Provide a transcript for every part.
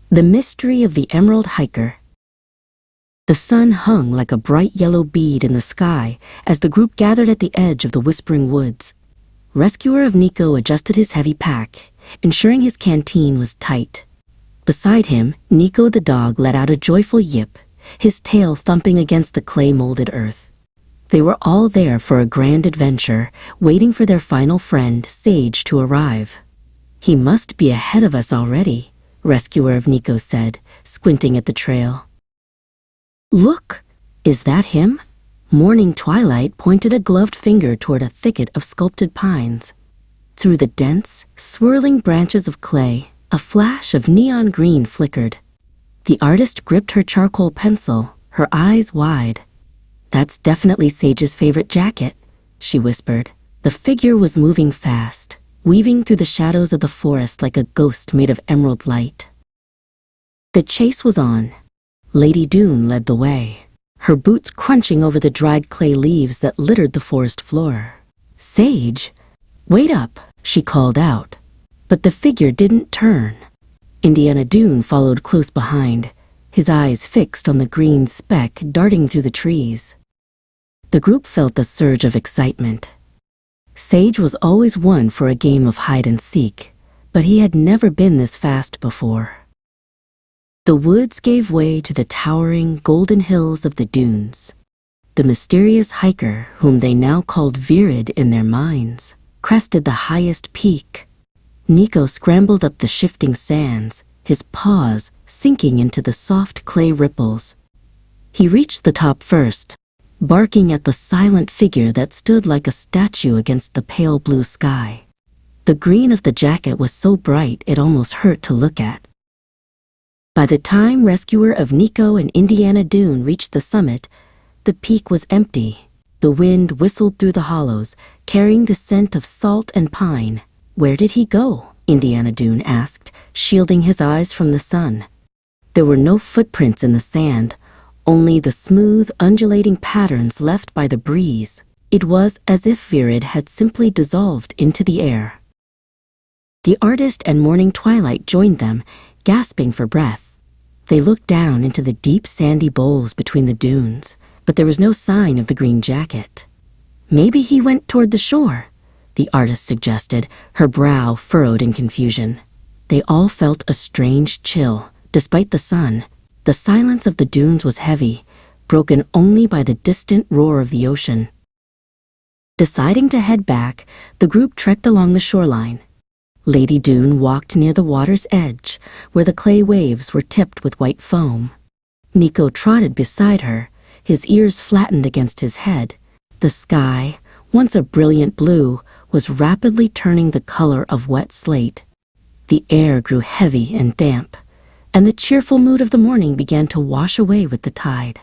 The Mystery of the Emerald Hiker. The sun hung like a bright yellow bead in the sky as the group gathered at the edge of the Whispering Woods. Rescuer of Nico adjusted his heavy pack, ensuring his canteen was tight. Beside him, Nico the dog let out a joyful yip, his tail thumping against the clay-molded earth. They were all there for a grand adventure, waiting for their final friend, Sage, to arrive. "He must be ahead of us already," Rescuer of Nico said, squinting at the trail. "Look! Is that him?" Morning Twilight pointed a gloved finger toward a thicket of sculpted pines. Through the dense, swirling branches of clay, a flash of neon green flickered. The artist gripped her charcoal pencil, her eyes wide. "That's definitely Sage's favorite jacket," she whispered. The figure was moving fast, weaving through the shadows of the forest like a ghost made of emerald light. The chase was on. Lady Dune led the way, her boots crunching over the dried clay leaves that littered the forest floor. "Sage, wait up," she called out. But the figure didn't turn. Indiana Dune followed close behind, his eyes fixed on the green speck darting through the trees. The group felt a surge of excitement. Sage was always one for a game of hide-and-seek, but he had never been this fast before. The woods gave way to the towering golden hills of the dunes. The mysterious hiker, whom they now called Virid in their minds, crested the highest peak. Nico scrambled up the shifting sands, his paws sinking into the soft clay ripples. He reached the top first, barking at the silent figure that stood like a statue against the pale blue sky. The green of the jacket was so bright it almost hurt to look at. By the time Rescuer of Nico and Indiana Dune reached the summit, the peak was empty. The wind whistled through the hollows, carrying the scent of salt and pine. "Where did he go?" Indiana Dune asked, shielding his eyes from the sun. There were no footprints in the sand, only the smooth, undulating patterns left by the breeze. It was as if Virid had simply dissolved into the air. The artist and Morning Twilight joined them, gasping for breath. They looked down into the deep sandy bowls between the dunes, but there was no sign of the green jacket. "Maybe he went toward the shore," the artist suggested, her brow furrowed in confusion. They all felt a strange chill, despite the sun. The silence of the dunes was heavy, broken only by the distant roar of the ocean. Deciding to head back, the group trekked along the shoreline. Lady Dune walked near the water's edge, where the clay waves were tipped with white foam. Nico trotted beside her, his ears flattened against his head. The sky, once a brilliant blue, was rapidly turning the color of wet slate. The air grew heavy and damp, and the cheerful mood of the morning began to wash away with the tide.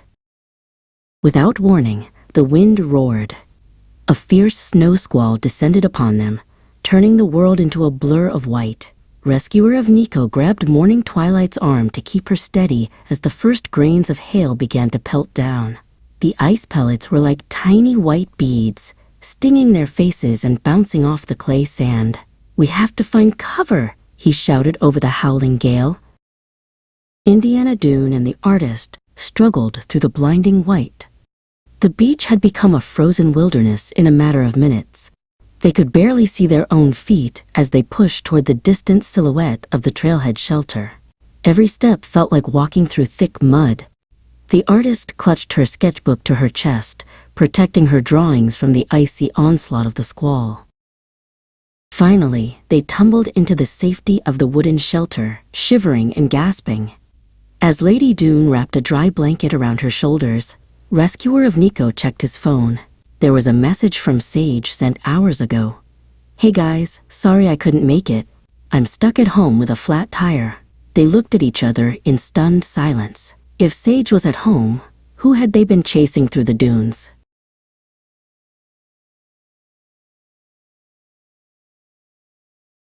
Without warning, the wind roared. A fierce snow squall descended upon them, turning the world into a blur of white. Rescuer of Nico grabbed Morning Twilight's arm to keep her steady as the first grains of hail began to pelt down. The ice pellets were like tiny white beads, stinging their faces and bouncing off the clay sand. "We have to find cover," he shouted over the howling gale. Indiana Dune and the artist struggled through the blinding white. The beach had become a frozen wilderness in a matter of minutes. They could barely see their own feet as they pushed toward the distant silhouette of the trailhead shelter. Every step felt like walking through thick mud. The artist clutched her sketchbook to her chest, protecting her drawings from the icy onslaught of the squall. Finally, they tumbled into the safety of the wooden shelter, shivering and gasping. As Lady Dune wrapped a dry blanket around her shoulders, Rescuer of Nico checked his phone. There was a message from Sage sent hours ago. "Hey guys, sorry I couldn't make it. I'm stuck at home with a flat tire." They looked at each other in stunned silence. If Sage was at home, who had they been chasing through the dunes?